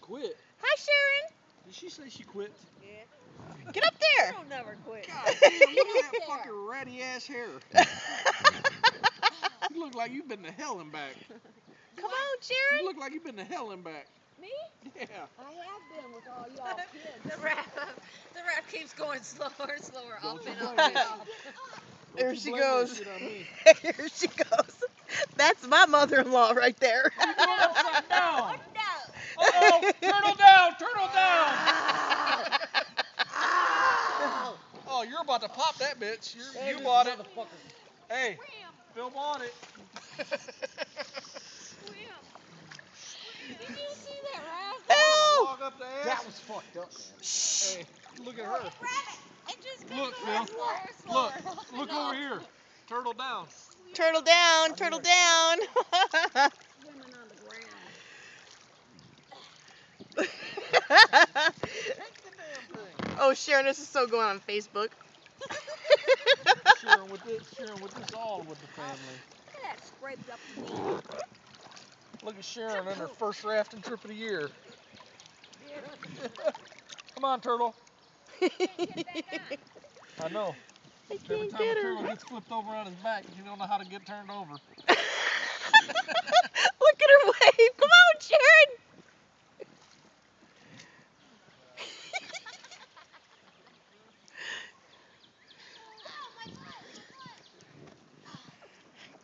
quit. Hi, Sharon. Did she say she quit? Yeah. Get up there. I don't never quit. God damn, look at that fucking ratty ass hair. You look like you've been to hell and back. Come on, You Sharon. look like you've been to hell and back. Me? Yeah. I have been with all y'all kids. The rap keeps going slower and slower. Up and up and up. There Don't she you blame that goes. shit on me. Here she goes. That's my mother-in-law right there. You going upside down. Oh no! Uh-oh, turtle down, turtle down. Oh, you're about to pop that bitch. You bought it. Hey, Phil bought it. Did you see that rap? Help! Walk up the ass. That was fucked up, man. Hey, look at her. It just Look, goes Phil. slower and Look, slower. look over here. Turtle down. Turtle down, turtle down. Women on the ground. Oh, Sharon, this is so going on Facebook. Sharing with this all with the family. Look at that scraped up knee. Look at Sharon on her first rafting trip of the year. Come on, turtle. I know. I Every can't time a get turtle her. gets flipped over on his back, he don't know how to get turned over. Look at her wave. Come on, Sharon.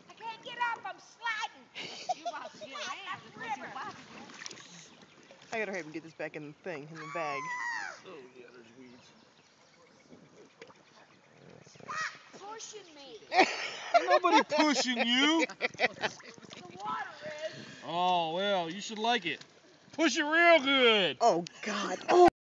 I can't get up. I'm sliding. You about to get ran. That's what you about to do. I gotta hurry up and get this back in the thing, in the bag. Oh yeah, there's weeds. Pushing me. Ain't nobody pushing you. The water is. Oh well, you should like it. Push it real good. Oh, God. Oh.